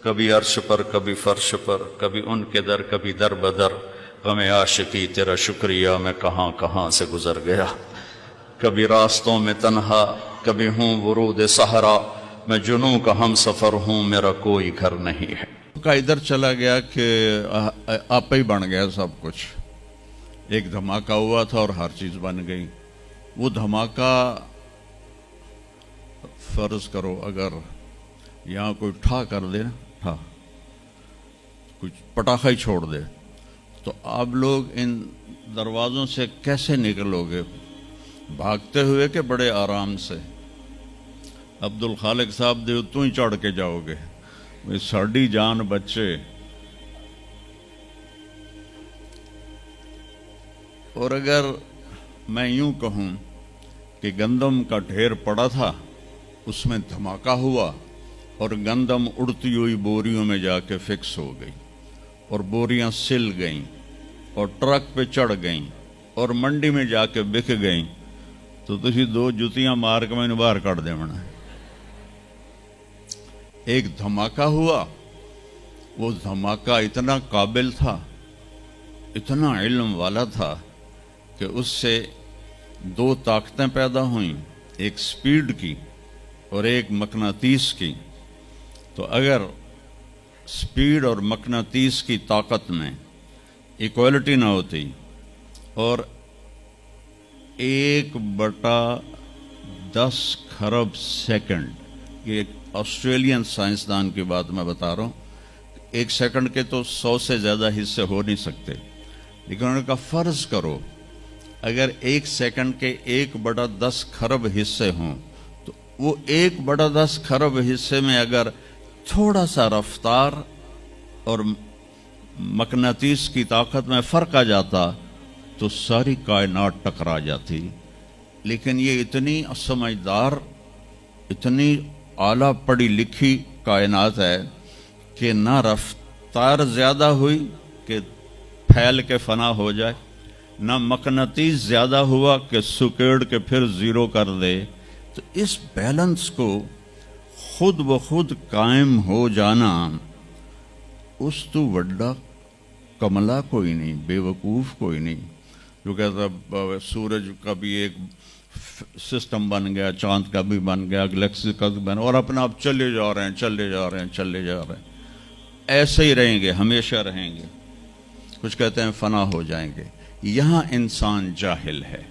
کبھی عرش پر کبھی فرش پر، کبھی ان کے در کبھی در بدر، غم عاشقی تیرا شکریہ میں کہاں کہاں سے گزر گیا، کبھی راستوں میں تنہا کبھی ہوں ورود صحرا، میں جنوں کا ہم سفر ہوں میرا کوئی گھر نہیں ہے۔ کا ادھر چلا گیا کہ آپ ہی بن گیا سب کچھ، ایک دھماکہ ہوا تھا اور ہر چیز بن گئی۔ وہ دھماکہ فرض کرو اگر یہاں کوئی ٹھا کر دے نا، ٹھا کچھ پٹاخہ ہی چھوڑ دے، تو آپ لوگ ان دروازوں سے کیسے نکلو گے؟ بھاگتے ہوئے کہ بڑے آرام سے؟ عبد الخالق صاحب دے تو ہی چڑھ کے جاؤ گے، ساڑی جان بچے۔ اور اگر میں یوں کہوں کہ گندم کا ڈھیر پڑا تھا، اس میں دھماکہ ہوا اور گندم اڑتی ہوئی بوریوں میں جا کے فکس ہو گئی اور بوریاں سل گئیں اور ٹرک پہ چڑھ گئیں اور منڈی میں جا کے بک گئیں، تو تسی دو جتیاں مار کے میں نے باہر کٹ دے منا۔ ایک دھماکہ ہوا، وہ دھماکہ اتنا قابل تھا، اتنا علم والا تھا کہ اس سے دو طاقتیں پیدا ہوئیں، ایک سپیڈ کی اور ایک مقناطیس کی۔ تو اگر سپیڈ اور مقناطیس کی طاقت میں ایکوالٹی نہ ہوتی اور 1/10 خرب سیکنڈ، یہ آسٹریلین سائنسدان کی بات میں بتا رہا ہوں، ایک سیکنڈ کے تو 100 سے زیادہ حصے ہو نہیں سکتے، لیکن انہوں نے کہا فرض کرو اگر ایک سیکنڈ کے 1/10 خرب حصے ہوں، تو وہ 1/10 خرب حصے میں اگر تھوڑا سا رفتار اور مقناطیس کی طاقت میں فرق آ جاتا تو ساری کائنات ٹکرا جاتی۔ لیکن یہ اتنی سمجھدار، اتنی اعلیٰ پڑھی لکھی کائنات ہے کہ نہ رفتار زیادہ ہوئی کہ پھیل کے فنا ہو جائے، نہ مقناطیس زیادہ ہوا کہ سکیڑ کے پھر زیرو کر دے۔ تو اس بیلنس کو خود بخود قائم ہو جانا، اس تو وڈا کملا کوئی نہیں، بے وقوف کوئی نہیں جو کہتا سورج کا بھی ایک سسٹم بن گیا، چاند کا بھی بن گیا، گلیکسی کا بھی بن گیا، اور اپنا آپ چلے جا رہے ہیں چلے جا رہے ہیں چلے جا رہے ہیں، ایسے ہی رہیں گے، ہمیشہ رہیں گے۔ کچھ کہتے ہیں فنا ہو جائیں گے۔ یہاں انسان جاہل ہے،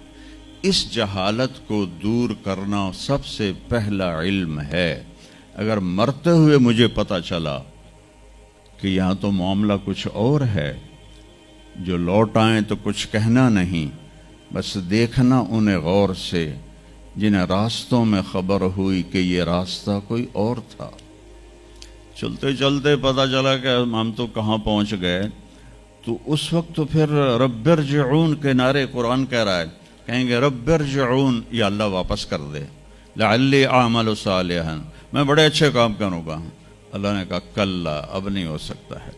اس جہالت کو دور کرنا سب سے پہلا علم ہے۔ اگر مرتے ہوئے مجھے پتہ چلا کہ یہاں تو معاملہ کچھ اور ہے، جو لوٹ آئیں تو کچھ کہنا نہیں، بس دیکھنا انہیں غور سے جنہیں راستوں میں خبر ہوئی کہ یہ راستہ کوئی اور تھا۔ چلتے چلتے پتہ چلا کہ ہم تو کہاں پہنچ گئے، تو اس وقت تو پھر رب ارجعون کے نعرے قرآن کہہ رہا ہے، کہیں گے رب ارجعون، یا اللہ واپس کر دے، لعلی اعمل صالحا، میں بڑے اچھے کام کروں گا۔ اللہ نے کہا کلا، اب نہیں ہو سکتا ہے۔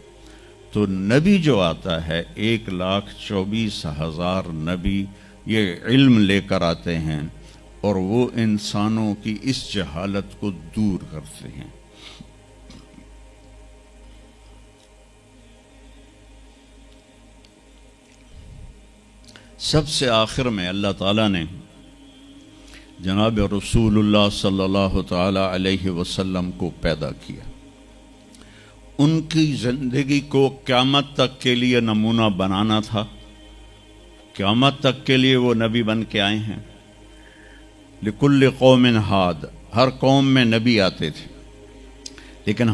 تو نبی جو آتا ہے، 1,24,000 نبی یہ علم لے کر آتے ہیں اور وہ انسانوں کی اس جہالت کو دور کرتے ہیں۔ سب سے آخر میں اللہ تعالیٰ نے جناب رسول اللہ صلی اللہ تعالی علیہ وسلم کو پیدا کیا، ان کی زندگی کو قیامت تک کے لیے نمونہ بنانا تھا۔ قیامت تک کے لیے وہ نبی بن کے آئے ہیں۔ لکل قوم ہاد، ہر قوم میں نبی آتے تھے، لیکن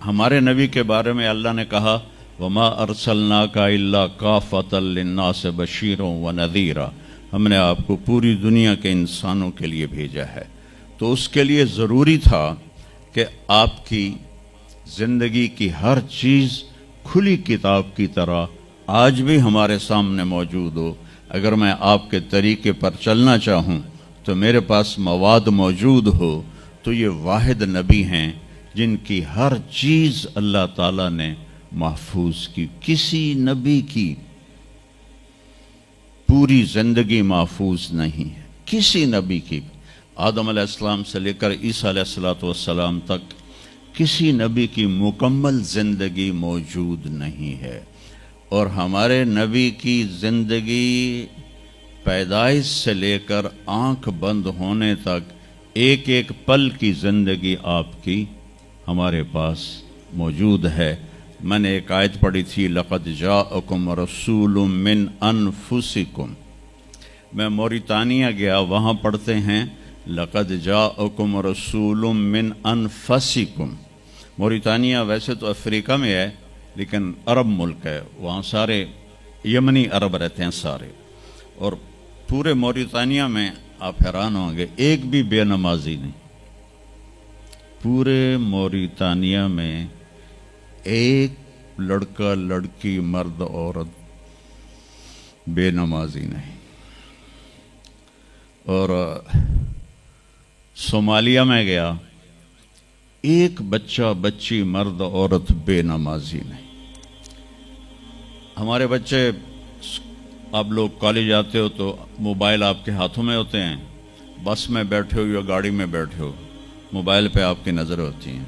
ہمارے نبی کے بارے میں اللہ نے کہا وما ارسلناک الا کافۃ للناس بشیرا ونذیرا، ہم نے آپ کو پوری دنیا کے انسانوں کے لیے بھیجا ہے۔ تو اس کے لیے ضروری تھا کہ آپ کی زندگی کی ہر چیز کھلی کتاب کی طرح آج بھی ہمارے سامنے موجود ہو۔ اگر میں آپ کے طریقے پر چلنا چاہوں تو میرے پاس مواد موجود ہو، تو یہ واحد نبی ہیں جن کی ہر چیز اللہ تعالیٰ نے محفوظ کی۔ کسی نبی کی پوری زندگی محفوظ نہیں ہے، کسی نبی کی، آدم علیہ السلام سے لے کر عیسیٰ علیہ السلام تک کسی نبی کی مکمل زندگی موجود نہیں ہے، اور ہمارے نبی کی زندگی پیدائش سے لے کر آنکھ بند ہونے تک ایک ایک پل کی زندگی آپ کی ہمارے پاس موجود ہے۔ میں نے ایک آیت پڑھی تھی، لَقَدْ جَاءَكُمْ رَسُولٌ مِّنْ أَنفُسِكُمْ۔ میں موریتانیہ گیا، وہاں پڑھتے ہیں لَقَدْ جَاءَكُمْ رَسُولٌ مِّنْ أَنفُسِكُمْ۔ موریتانیہ ویسے تو افریقہ میں ہے لیکن عرب ملک ہے، وہاں سارے یمنی عرب رہتے ہیں سارے، اور پورے موریتانیہ میں آپ حیران ہوں گے ایک بھی بے نمازی نہیں، پورے موریتانیہ میں ایک لڑکا لڑکی مرد عورت بے نمازی نہیں۔ اور صومالیہ میں گیا، ایک بچہ بچی مرد عورت بے نمازی نہیں۔ ہمارے بچے، آپ لوگ کالج آتے ہو تو موبائل آپ کے ہاتھوں میں ہوتے ہیں، بس میں بیٹھے ہو یا گاڑی میں بیٹھے ہو، موبائل پہ آپ کی نظر ہوتی ہیں۔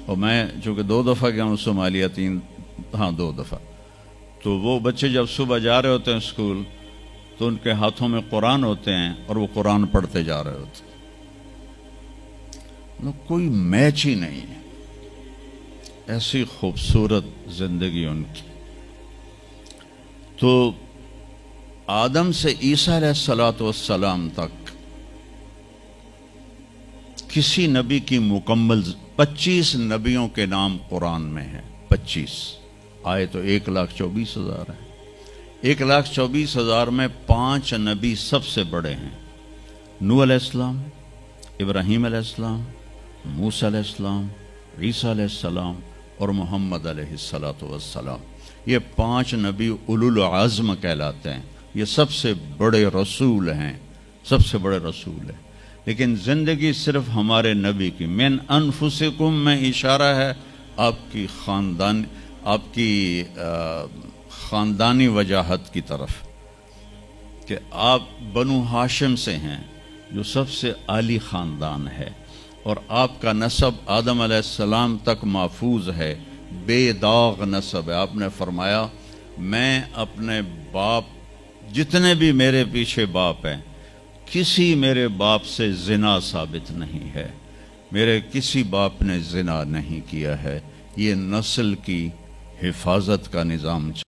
اور میں چونکہ 2 دفعہ گیا ہوں صومالیہ، 2 دفعہ، تو وہ بچے جب صبح جا رہے ہوتے ہیں اسکول تو ان کے ہاتھوں میں قرآن ہوتے ہیں اور وہ قرآن پڑھتے جا رہے ہوتے ہیں، کوئی میچ ہی نہیں ہے، ایسی خوبصورت زندگی ان کی۔ تو آدم سے عیسیٰ علیہ السلام تک کسی نبی کی مکمل 25 نبیوں کے نام قرآن میں ہیں، 25 آئے تو 1,24,000 ہیں۔ 1,24,000 میں 5 نبی سب سے بڑے ہیں، نوح علیہ السلام، ابراہیم علیہ السلام، موسیٰ علیہ السلام، عیسیٰ علیہ السلام اور محمد علیہ السلام۔ یہ 5 نبی اولو العزم کہلاتے ہیں، یہ سب سے بڑے رسول ہیں، سب سے بڑے رسول ہیں۔ لیکن زندگی صرف ہمارے نبی کی من انفسکم میں اشارہ ہے آپ کی خاندانی وجاہت کی طرف، کہ آپ بنو ہاشم سے ہیں جو سب سے عالی خاندان ہے، اور آپ کا نسب آدم علیہ السلام تک محفوظ ہے، بے داغ نسب ہے۔ آپ نے فرمایا میں اپنے باپ، جتنے بھی میرے پیچھے باپ ہیں، کسی میرے باپ سے زنا ثابت نہیں ہے، میرے کسی باپ نے زنا نہیں کیا ہے۔ یہ نسل کی حفاظت کا نظام